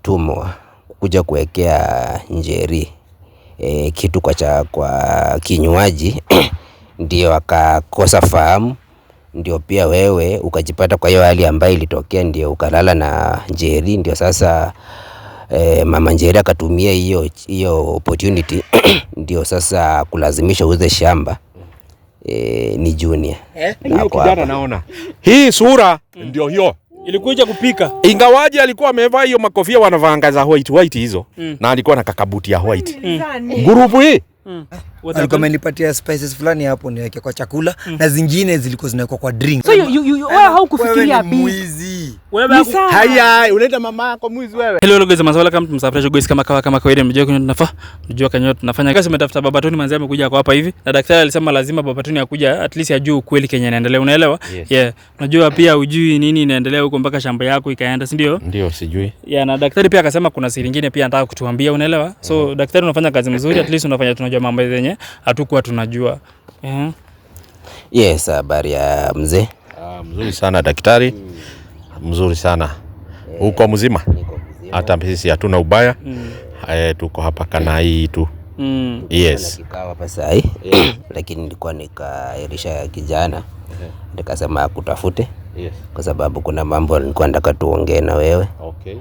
tumwa kuja kuwekea Njeri kitu kwa kinywaji ndio akakosa fahamu, ndio pia wewe ukajipata kwa hiyo hali ambayo ilitokea, ndio ukalala na Njeri. Ndio sasa mama Njeri akatumia hiyo opportunity ndio sasa kulazimisha uuze shamba. Ni Junior huyo kijana naona hii sura ndio hiyo ilikuja kupika, ingawaje alikuwa amevaa hiyo makofia wanavanga za white hizo na alikuwa na kakabuti ya white. Grupu hii alikuwa amenipatia spices fulani hapo niweke kwa chakula na zingine zilikuwa zinawekwa kwa drink. So wewe haukufikiria mwizi. wewe haya unaenda mama yako mwizi wewe. Hello guys, maswala kama msafirisha guys, kama kawaida mjua tunajua kanyo tunafanya kazi. Umetafuta Babatuni manzi amekuja kwa hapa hivi, na daktari alisema lazima Babatuni akuja at least ajue ukweli Kenya inaendelea, unaelewa? Yes. Yeah, unajua pia ujui nini inaendelea huko mpaka shamba yako ikaenda, si ndio? Ndio sijui. Yeah, na daktari pia akasema kuna siri nyingine pia anataka kutuambia, unaelewa? So daktari unafanya kazi mzuri, at least unafanya tunajua mambo yenyewe hatukuwa tunajua. Yes, habari ya mzee? Mzuri sana daktari. Mzuri sana. Uko mzima? Hata sisi hatuna ubaya. Tuko hapa kana hii tu. Yes. Kikao hapa sasa lakini nilikuwa nikairisha kijana. Nikasema kutafute. Yes. Kwa sababu kuna mambo nilikuwa nataka tuongee na wewe. Okay.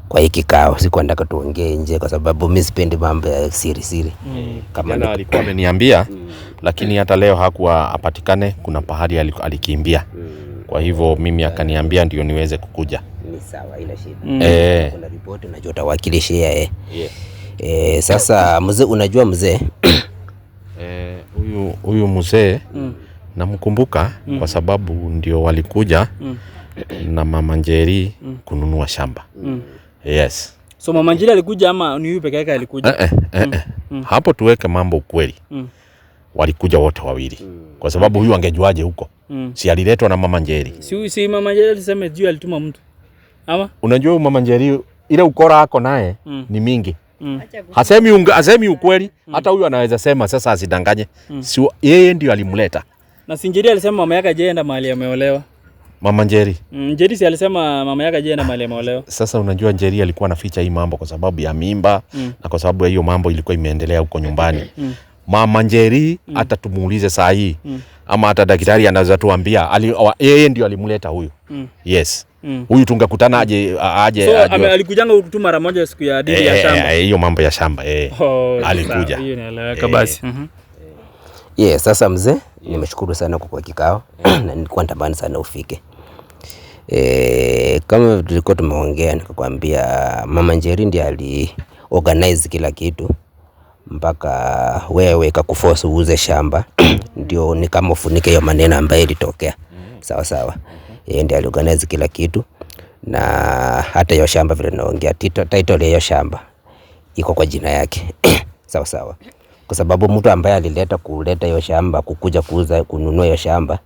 Kwa hiki kikao sikuwa nataka tuongee nje kwa sababu mimi sipendi mambo ya siri. Kama alikuwa ameniambia lakini hata leo hakuwa apatikane, kuna pahali alikimbia. Kwa hivyo mimi akaniambia ndio niweze kukuja. Ni sawa, ila shida. Kuna ripoti najua utawakilishia sasa mzee, unajua mzee huyu mzee namkumbuka kwa sababu ndio walikuja na mama Njeri kununua shamba. Yes. So mama Njeri alikuja ama ni yeye peke yake alikuja? Hapo tuweke mambo ukweli. Walikuja wote wawili. Kwa sababu huyu angejuaje huko? Si aliletwa na mama Njeri. Si mama Njeri alisema juu alituma mtu. Ama? Unajua mama Njeri ile ukora yako naye ni mingi. Hasemi ukweli. Hata huyu anaweza sema sasa asidanganye. Si yeye ndio alimleta. Na Njeri alisema mama yake ajeenda mahali ameolewa. Mama Njeri. Njeri si alisema mama yake ajeenda mahali ameolewa. Sasa unajua Njeri alikuwa anaficha hii mambo kwa sababu ya mimba na kwa sababu ya hiyo mambo ilikuwa imeendelea huko nyumbani. Mama Njeri hata tumuulize saa hii ama hata daktari anaweza tuambia yeye ndio alimleta huyu. Yes. Huyu tungekutana aje. So alikujanga tu mara moja siku ya dili ya shamba. Hiyo mambo ya shamba alikuja. Hiyo inaeleweka basi. Yes, sasa mzee, nimeshukuru sana kwa kikao na nilikuwa natamani sana ufike. Kama tulikuwa tumeongea nikakwambia mama Njeri ndiye ali-organize kila kitu mpaka wewe kakuforce uuze shamba ndio ni kama ufunike hiyo maneno ambayo ilitokea. Sawa. Yeye ndiye ali-organize kila kitu na hata hiyo shamba vile naongea title ya hiyo shamba iko kwa jina yake. Sawa. Kwa sababu mtu ambaye kuleta hiyo shamba kukuja kununua hiyo shamba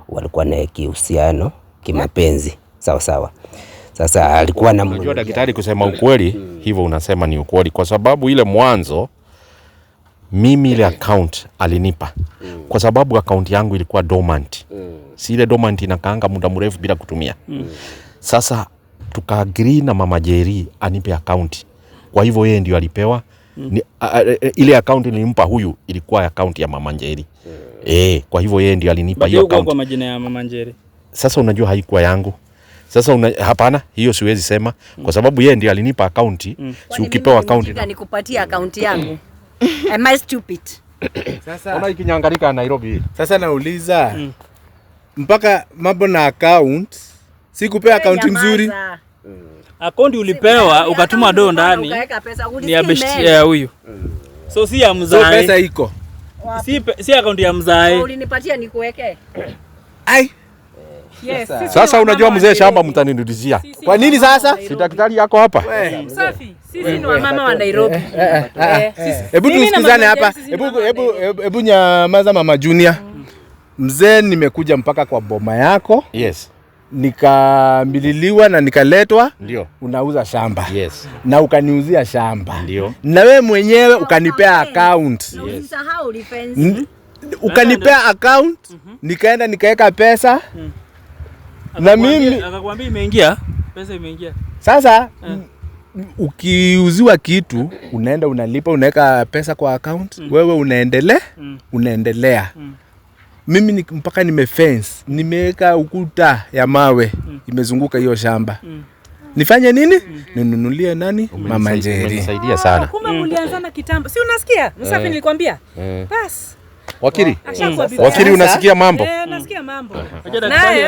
walikuwa na kihusiano kimapenzi. Sawa. Sasa alikuwa na unajua daktari kusema ukweli hivyo unasema ni ukweli kwa sababu ile mwanzo mimi ile account alinipa kwa sababu account yangu ilikuwa dormant. Si ile dormant inakaanga muda mrefu bila kutumia. Sasa tukaagree na mama Njeri anipe account. Kwa hivyo yeye ndio alipewa. Ile account nilimpa huyu ilikuwa account ya mama Njeri. Kwa hivyo yeye ndio alinipa hiyo account kwa majina ya mama Njeri. Sasa unajua haikuwa yangu. Sasa hapana, hiyo siwezi sema kwa sababu yeye ndio alinipa account. Si ukipewa account nikupatia account yangu. Am I stupid? Sasa ona ikinyangarika Nairobi. Sasa nauliza mpaka mambo na account sikupea account mzuri. Account ulipewa ukatuma do ndani ni ya besti ya huyu. So si ya mzae. So pesa iko. Si account ya mzae. Ulinipatia nikuweke. Ai. Yes. Sasa unajua mzee shamba mtanirudishia. Kwa nini sasa? Si daktari yako hapa? Safi. Sisi ni wamama wa Nairobi. Hebu tusikizane hapa. Hebu nyamaza mama Junior. Mzee nimekuja mpaka kwa boma yako. Yes. Nikamililiwa na nikaletwa. Ndio. Unauza shamba. Yes. Na ukaniuzia shamba. Ndio. Na wewe mwenyewe ukanipea account. Usisahau defense. Ukanipea account, nikaenda nikaweka pesa. Na mimi akakwambia imeingia, pesa imeingia. Sasa ukiuziwa kitu unaenda unalipa, unaweka pesa kwa account, wewe unaendelea. Mimi mpaka nimefence, nimeweka ukuta ya mawe imezunguka hiyo shamba. Nifanye nini? Ninunulie nani? Mama Njeri. Umenisaidia sana. Kumbe mlianzana kitambo. Si unasikia? Msafi nilikwambia. Bas. Wakili unasikia mambo? Nasikia mambo.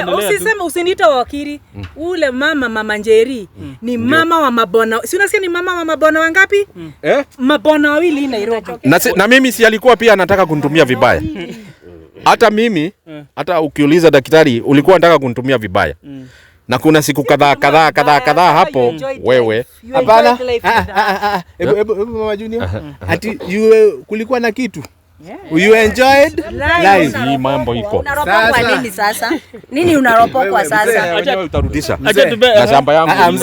Na usiseme usiniita wakili. Ule mama Njeri ni mama wa mabwana. Si unasikia ni mama wa mabwana wangapi? Mabwana wawili Nairobi. Na mimi si alikuwa pia anataka kunitumia vibaya. Hata mimi, hata ukiuliza daktari ulikuwa unataka kunitumia vibaya. Na kuna siku kadhaa hapo wewe. Hapana. Hebu Mama Junior. Ati kulikuwa na kitu. You enjoyed life. Hii mambo iko. Unaropokwa nini sasa? Nini unaropokwa sasa? Acha utarudisha. Na shamba yangu.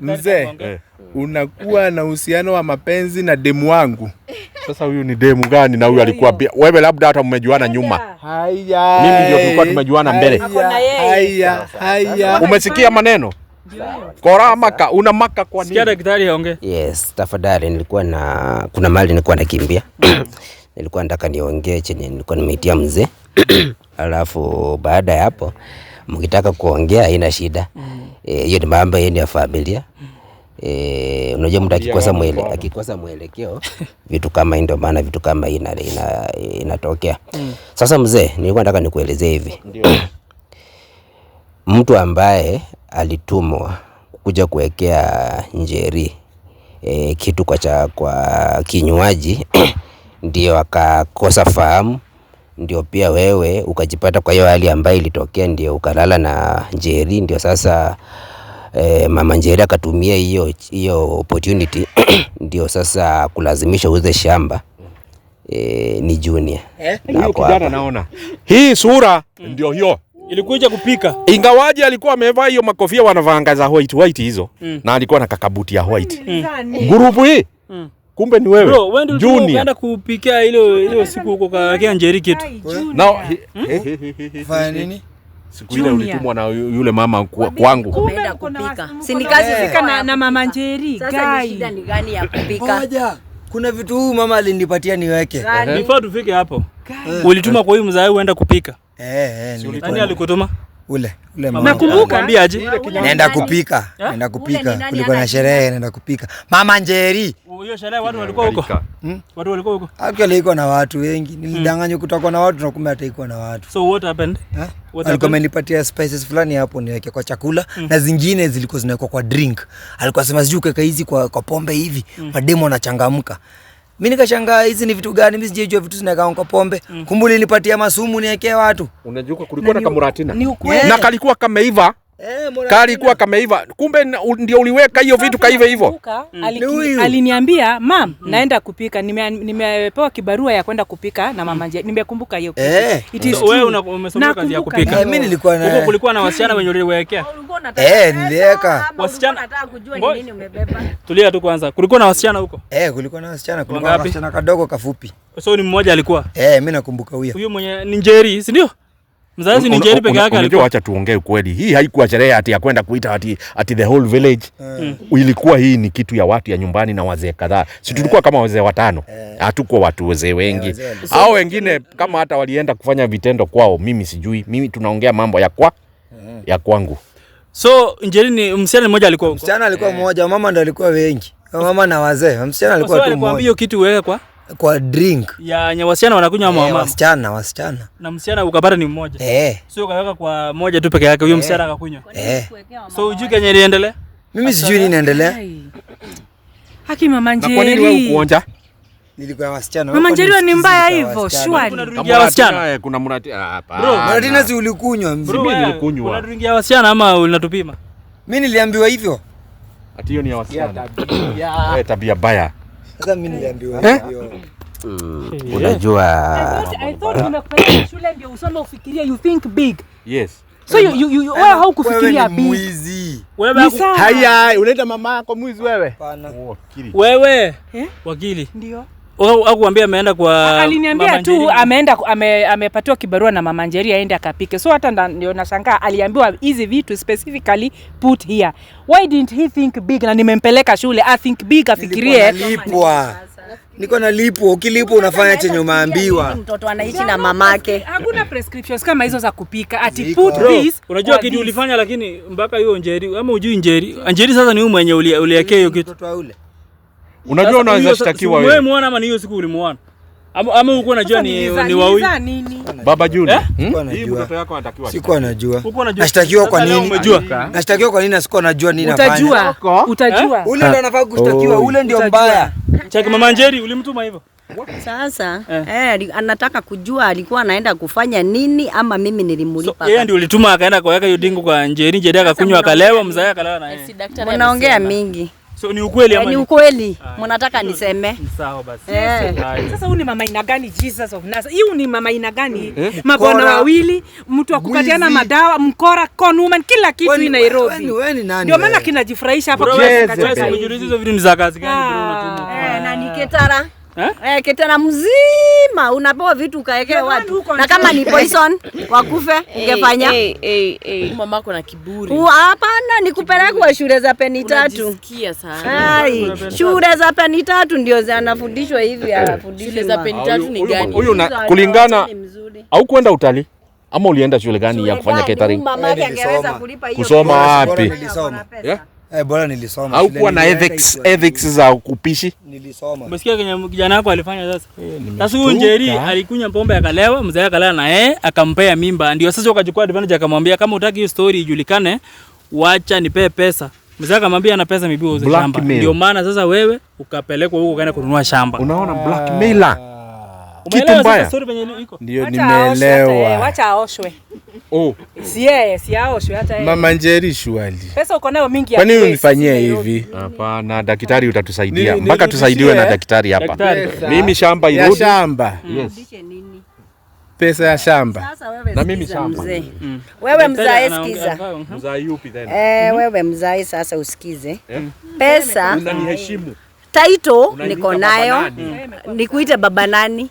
Mzee. Unakuwa na uhusiano wa mapenzi na demu wangu. Sasa huyu ni demu gani na huyu alikuwa wewe labda hata mmejuana nyuma. Haya. Mimi ndio tulikuwa tumejuana mbele. Haya. Umesikia maneno? Kora maka, una maka kwa nini? Sikia daktari aongee. Yes, tafadhali kuna mali nilikuwa nakimbia. Nilikuwa nataka niongee chenye nilikuwa nimeitia mzee. Alafu baada ya hapo mkitaka kuongea haina shida. Hiyo ni mambo ya familia. Unajua mtu akikosa mwelekeo vitu kama ndio maana vitu kama inatokea. Sasa mzee, nilikuwa nataka nikuelezee hivi. Mtu ambaye alitumwa kuja kuwekea Njeri kitu kwa kinywaji ndio akakosa fahamu, ndio pia wewe ukajipata kwa hiyo hali ambayo ilitokea, ndio ukalala na Njeri, ndio sasa Mama Njeri akatumia hiyo opportunity ndio sasa kulazimisha uuze shamba. Ni Junior. Na kijana naona. Hii sura ndio hiyo. Ilikuja kupika. Ingawaje alikuwa amevaa hiyo makofia wanavanga za white hizo na alikuwa na kakabuti ya white. Grupu hii. Kumbe ni wewe. Bro, wewe ndio unaenda kupikia ile siku huko kwa Njeri kitu. Fanya nini? Siku ile ulitumwa na yule mama kwangu. Umeenda kupika. Si ni kazi fika na Mama Njeri. Sasa ni shida ni gani ya kupika? Ngoja. Kuna vitu mama alinipatia niweke. Before tufike hapo. Ulituma kwa huyu mzee uenda kupika. Nani alikutuma? Ule mama. Nakumbuka ambia aje. Naenda kupika. Kulikuwa na sherehe naenda kupika. Mama Njeri. Hiyo sherehe watu walikuwa huko. Watu walikuwa huko. Actually iko na watu wengi. Nilidanganywa kutakuwa na watu na kumbe hata iko na watu. So what happened? Alikuwa amenipatia spices fulani hapo niweke kwa chakula na zingine zilikuwa zinawekwa kwa drink. Alikuwa sema sijui kaka hizi kwa pombe hivi. Mademo wanachangamka. Mimi nikashangaa hizi ni vitu gani? Mimi sijajua vitu zinawekwa kwa pombe. Kumbe nilipatia masumu niwekee watu. Unajua kulikuwa na kamuratina. Na kalikuwa kameiva. Kalikuwa kameiva. Kumbe ndio uliweka hiyo vitu kaiva hivyo. Aliniambia, "Mam, naenda kupika. Nimepewa kibarua ya kwenda kupika na Mama Njeri." Nimekumbuka hiyo kitu. Wewe umesomea kazi ya kupika. Mimi nilikuwa na huko kulikuwa na wasichana wenye uliwekea. Niliweka. Wasichana nataka kujua ni nini umebeba. Tulia tu kwanza. Kulikuwa na wasichana huko? Kulikuwa na wasichana, kulikuwa na wasichana kadogo kafupi. So ni mmoja alikuwa? Mimi nakumbuka huyo. Huyo mwenye ni Njeri, si ndio? Mzazi ni Njeri peke yake alikuwa. Acha tuongee ukweli. Hii haikuwa sherehe ati ya kwenda kuita ati the whole village. Ilikuwa hii ni kitu ya watu ya nyumbani na wazee kadhaa. Si tulikuwa kama wazee watano. Hatuko watu wazee wengi. Hao wengine kama hata walienda kufanya vitendo kwao, mimi sijui. Mimi tunaongea mambo ya kwangu. So Njeri ni msichana mmoja alikuwa huko. Msichana alikuwa mmoja, mama ndo alikuwa wengi. Mama na wazee. Msichana alikuwa tu mmoja. Hiyo kitu wewe kwa drink. Ya wasichana wanakunywa mama. Wasichana. Na msichana ukapata ni mmoja. Sio ukaweka kwa moja tu peke yake, huyo msichana akakunywa. So ujui kenye iliendelea? Mimi sijui nini inaendelea. Haki Mama Njeri. Na kwa nini wewe ukuonja? Nilikuwa wasichana. Mama Njeri ni mbaya hivyo, shwari. Kuna drink ya wasichana. Kuna muratina hapa. Bro, muratina si ulikunywa mzee? Mimi nilikunywa. Kuna drink ya wasichana ama unatupima? Mimi niliambiwa hivyo. Ati hiyo ni ya wasichana. Tabia baya. Sasa mimi niliambiwa hivyo. Unajua I thought unapenda shule ndio usome ufikirie, you think big. Yes. So you haukufikiria big. Mwizi. Haya, unaita mama yako mwizi wewe? Hapana. Wewe wakili. Ndio. Au kuambia ameenda kwa aliniambia tu ameenda amepatiwa kibarua na Mama Njeri aende akapike. So hata ndio nashangaa aliambiwa hizi vitu specifically put here. Why didn't he think big? Na nimempeleka shule I think big afikirie. Niko nalipwa. Ukilipwa unafanya chenye umeambiwa. Mtoto anaishi na mamake. Hakuna prescriptions kama hizo za kupika. Ati put this. Unajua kitu ulifanya lakini mpaka hiyo Njeri ama hujui Njeri. Njeri sasa ni wewe mwenye uliekea hiyo kitu. Mtoto ule. Unajua unaweza shtakiwa wewe. Wewe muone ama ni hiyo siku ulimuona. Ama uko unajua ni wawi. Baba Junior. Hii mtoto yako anatakiwa. Sikuwa najua. Nashtakiwa kwa nini? Nashtakiwa kwa nini sikuwa najua nini nafanya? Utajua. Ule ndo anafaa kushtakiwa, ule ndio mbaya. Cheki Mama Njeri ulimtuma hivyo. Sasa anataka kujua alikuwa anaenda kufanya nini ama mimi nilimlipa. So, yeye ndio ulituma akaenda kuweka hiyo dingo kwa Njeri, Njeri akakunywa akalewa, mzae akalewa na yeye. Unaongea mingi. So ni ukweli ama ni ukweli? Mnataka niseme? Sawa basi. Sasa huyu ni mama ina gani Jesus of Nazareth? Hiyo ni mama ina gani? Mabwana wawili, mtu akupatiana madawa, mkora, con woman, kila kitu in Nairobi. Wewe ni nani? Ndio maana kinajifurahisha hapa kwa katika. Umejiuliza hizo vitu ni za kazi gani bro unatuma? Na ni Ketara. Ketara mzima unapewa vitu ukaekea watu. Na kama ni poison wakufe ungefanya? Mama yako na kiburi. Hapana, nikupeleka shule za peni 3. Unajisikia sana. Shule za peni 3 ndio zinafundishwa hivi, anafundishwa. Shule za peni 3 ni gani? Huyu kulingana au kwenda utalii ama ulienda shule gani ya kufanya catering? Mama yake angeweza kulipa hiyo. Kusoma wapi? Bora nilisoma. Au kuwa na ethics za kupishi? Nilisoma. Umesikia kijana wako alifanya sasa? Sasa huyu Njeri alikunywa pombe akalewa, mzee akalala na yeye, akampea mimba. Ndio sasa ukachukua advantage akamwambia kama hutaki hiyo story ijulikane, wacha nipe pesa. Mzee akamwambia ana pesa mibiwa uze shamba. Ndio maana sasa wewe ukapelekwa huko ukaenda kununua shamba. Unaona blackmailer. Kitu mbaya. Ndio nimeelewa. Wacha aoshwe. Si aoshwe hata yeye. Mama Njeri shwali. Pesa uko nayo mingi ya. Kwa nini unifanyia hivi? Hapana, daktari utatusaidia. Mpaka tusaidiwe na daktari hapa. Mimi shamba irudi. Ya shamba. Yes. Pesa ya shamba. Sasa wewe na mimi shamba. Wewe mzae sikiza. Mzae yupi tena? Wewe mzae sasa usikize. Pesa unaniheshimu. Title niko nayo. Nikuite baba nani?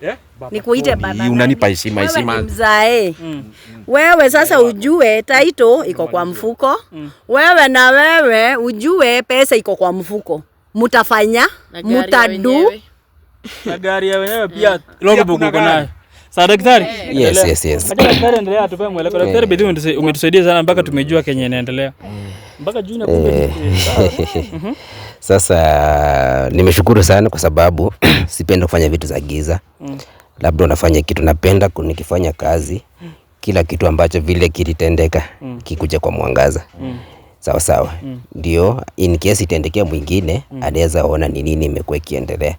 Nikuite baba nani? Unanipa heshima. Wewe mzae. Wewe sasa ujue title iko kwa mfuko. Wewe na wewe ujue pesa iko kwa mfuko. Mutafanya, mutadu. Na gari ya wenyewe pia logbook uko nayo. Sasa daktari? Yes. Daktari endelea atupe mwelekeo. Daktari bidii umetusaidia sana mpaka tumejua Kenya inaendelea. Mpaka Junior kumbe. Sasa nimeshukuru sana kwa sababu sipendi kufanya vitu za giza. Labda unafanya kitu napenda nikifanya kazi. Kila kitu ambacho vile kilitendeka kikuja kwa mwangaza. Sawa. Ndio in case itendekea mwingine anaweza ona ni nini imekuwa ikiendelea.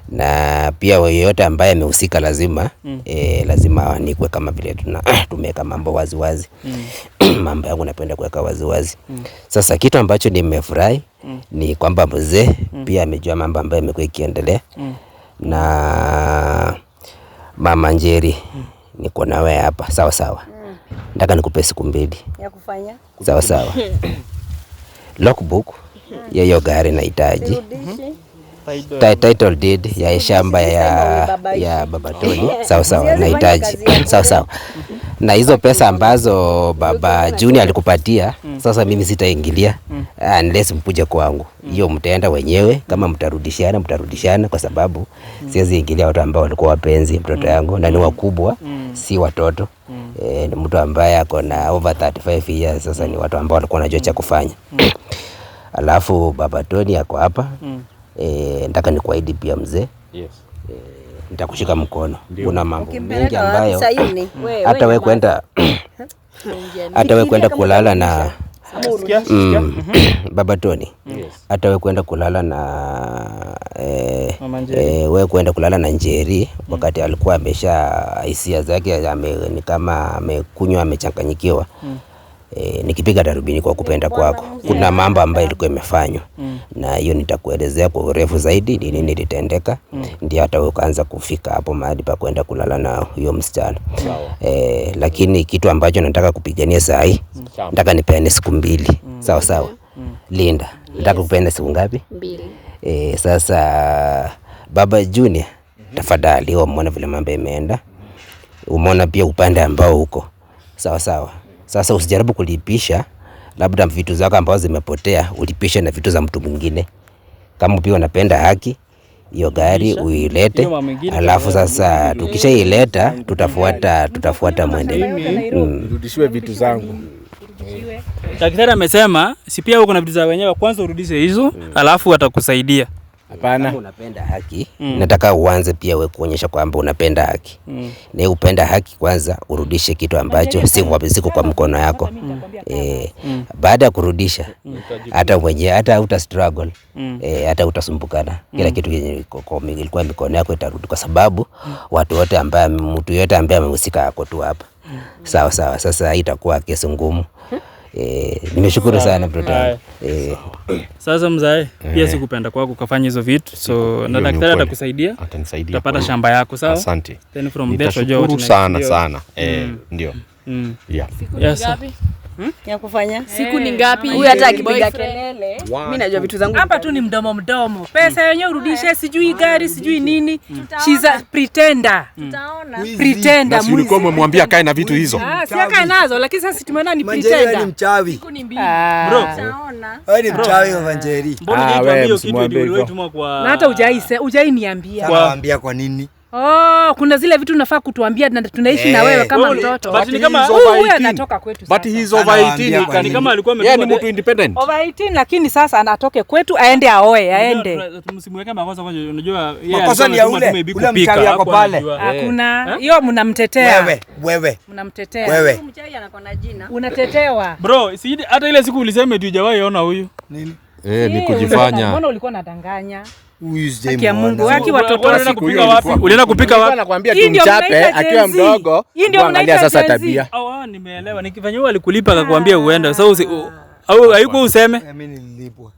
Na pia yeyote ambaye amehusika lazima lazima anikwe kama vile tumeka mambo waziwazi. Mambo yangu napenda kuweka waziwazi. Sasa kitu ambacho nimefurahi ni kwamba mzee pia amejua mambo ambayo yamekuwa ikiendelea. Na Mama Njeri niko na wewe hapa. Sawa. Nataka nikupe siku 2 ya kufanya. Sawa. Logbook ya hiyo gari nahitaji. Title deed ya shamba ya Baba Tony. Sawa. Nahitaji. Sawa. Na hizo pesa ambazo Baba Junior alikupatia, sasa mimi sitaingilia unless mpuje kwangu. Hiyo mtaenda wenyewe, kama mtarudishana kwa sababu siwezi ingilia watu ambao walikuwa wapenzi mtoto yangu na ni wakubwa, si watoto. Ni mtu ambaye ako na over 35 years, sasa ni watu ambao walikuwa wanajua cha kufanya. Alafu Baba Tony ako hapa. Nataka nikuahidi pia mzee. Yes. Nitakushika mkono. Kuna mambo mengi ambayo hata wewe kwenda kulala na Baba Tony. Hata wewe kwenda kulala na wewe kwenda kulala na Njeri wakati alikuwa amesha hisia zake ni kama amekunywa amechanganyikiwa. Nikipiga darubini kwa kupenda kwako, kuna mambo ambayo ilikuwa imefanywa na hiyo nitakuelezea kwa urefu zaidi ni nini litendeka. Ndio hata ukaanza kufika hapo mahali pa kwenda kulala na hiyo msichana. Lakini kitu ambacho nataka kupigania saa hii, nataka nipeane siku 2. Sawa. Linda, nataka kupeana siku ngapi? 2. Sasa Baba Junior, tafadhali umeona vile mambo imeenda. Umeona pia upande ambao huko. Sawa sawa. Sasa usijaribu kulipisha labda vitu zako ambazo zimepotea ulipisha na vitu za mtu mwingine. Kama pia unapenda haki, hiyo gari uilete, alafu sasa tukishaileta tutafuata mwendeleo. Rudishiwe vitu zangu. Daktari amesema si pia uko na vitu za wenyewe, kwanza urudishe hizo alafu atakusaidia. Hapana. Unapenda haki, nataka uanze pia wewe kuonyesha kwamba unapenda haki. Na upenda haki kwanza urudishe kitu ambacho siko kwa mkono yako. Baada ya kurudisha hata mwenyewe hata uta struggle, hata utasumbukana. Kila kitu ilikuwa mikono yako itarudi kwa sababu watu wote ambao mtu yote ambaye amehusika yako tu hapa. Sawa sawa, sasa itakuwa kesi ngumu. Nimeshukuru sana mtoto wangu. Sasa mzae, pia sikupenda kwako kufanya hizo vitu. So na daktari atakusaidia. Atanisaidia. Utapata shamba yako, sawa? Asante. Then from there tutajua what sana. Ndio. Yeah. Yes. Ya kufanya Siku ni ngapi? huyu hata akipiga kelele Mimi najua vitu zangu. Hapa tu ni mdomo. Pesa yenyewe urudishe, sijui gari, sijui nini. She's a pretender. Pretender. Na si ulikuwa umemwambia kae na vitu hizo? Si akae nazo, lakini sasa tumeona ni Manjeri ni pretender. mchawi. Bro, Wewe ni mchawi wa Manjeri. mbona wewe hiyo msimwambie kitu hivyo. ilitumwa kwa Na hata hujai niambia. Naambia kwa nini? Kuna zile vitu unafaa kutuambia na tunaishi na wewe kama mtoto. But ni kama Huyu anatoka kwetu But sasa. he is over Anawaambia 18. kwa nini? kama alikuwa Yeye ni ametuma mtu independent. Over 18 lakini sasa anatoke kwetu aende aende. Msimweke makosa kwanza, unajua yeye Makosa ni ya ule mchawi yako pale. Hakuna. Hiyo mnamtetea. Wewe. Mnamtetea. Wewe. mchawi anakuwa na jina Unatetewa. Bro, si hata ile siku ulisema tu hujawahi ona huyu. Nini? Ni kujifanya. Mbona ulikuwa unadanganya? Huyu Haki ya Mungu, sijai haki watoto Ulienda siku kupika wapi? Ulienda kupika wapi? Anakuambia Hii ndio tumchape mnaita akiwa Gen Z. mdogo. Hii ndio Angalia mnaita sasa Gen Z. tabia. Nimeelewa. Nikifanya huyu alikulipa akakwambia uende. Sasa au haiko useme? Mimi nilipwa.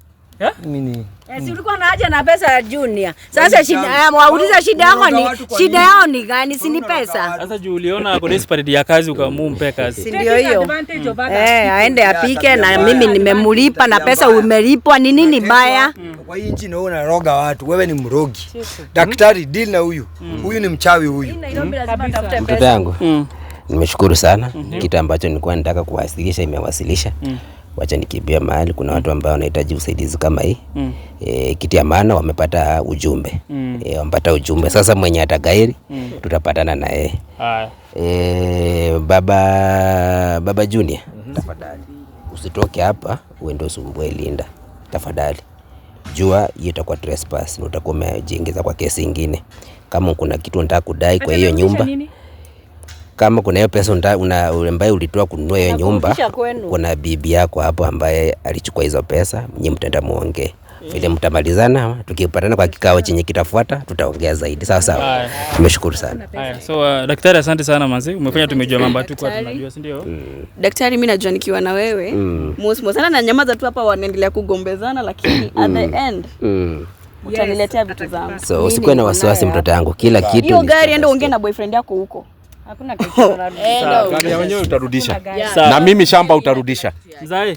Mimi si ulikuwa na haja na pesa ya Junior. Sasa shida wauliza shida yao ni gani? Si ni pesa. Sasa juu uliona ako desperate ya kazi ukamumpe kazi. Si ndio hiyo? Advantage of others. Aende apike na mimi nimemulipa na pesa umelipwa, ni nini mbaya? Kwa hii nchi naona unaroga watu, wewe ni mrogi. Daktari, deal na huyu. Huyu ni mchawi huyu. Nairobi lazima tafute Mtoto pesa. yangu. Nimeshukuru sana. Kitu ambacho nilikuwa nataka kuwasilisha imewasilisha. Wacha nikimbia mahali kuna watu ambao wanahitaji usaidizi kama hii. Kitu ya maana wamepata ujumbe. Wamepata ujumbe. Sasa mwenye atagairi tutapatana na yeye. Baba Junior, tafadhali usitoke hapa uende usumbue Linda. Tafadhali. Jua hiyo itakuwa trespass na utakuwa umejiingiza kwa kesi nyingine. Kama kuna kitu unataka kudai kwa hiyo nyumba, kama kuna hiyo pesa ambaye ulitoa kununua hiyo nyumba, kuna bibi yako hapo ambaye alichukua hizo pesa, nyinyi mtaenda muongee. Vile mtamalizana, tukipatana kwa kikao chenye kitafuata, tutaongea zaidi. Sawa sawa. Tumeshukuru sana. Haya, so daktari, asante sana manzi. Umefanya tumejua mambo tu kwa tunajua, si ndio? Daktari, mimi najua nikiwa na wewe. Mosmo sana na nyamaza tu hapa wanaendelea kugombezana lakini at the end utaniletea vitu zangu. So usikuwe na wasiwasi mtoto yangu. Kila kitu. Hiyo gari enda ongea na boyfriend yako huko. Hakuna kitu na Gari ya wenyewe utarudisha. Na mimi shamba utarudisha. Mzae,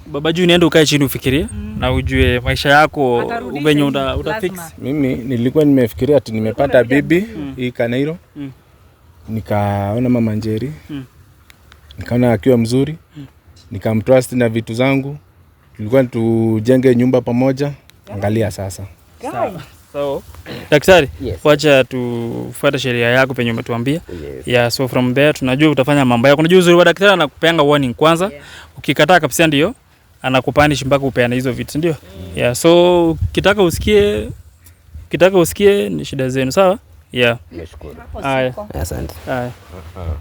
Baba Junior, nenda ukae chini ufikirie na ujue maisha yako venye utafix. Mimi nilikuwa nimefikiria ati nimepata bibi hii Kanairo. Nikaona Mama Njeri. Nikaona akiwa mzuri. Nikamtrust na vitu zangu. Tulikuwa tujenge nyumba pamoja. Angalia sasa. So, daktari, wacha tufuate sheria yako penye umetuambia. So from there tunajua utafanya mambo yako. Unajua uzuri wa daktari anakupeanga warning kwanza. Ukikataa kabisa ndio anakupanish mpaka upeane hizo vitu, ndio? So ukitaka usikie ni shida zenu, sawa? Nimeshukuru. Haya. Asante. Haya.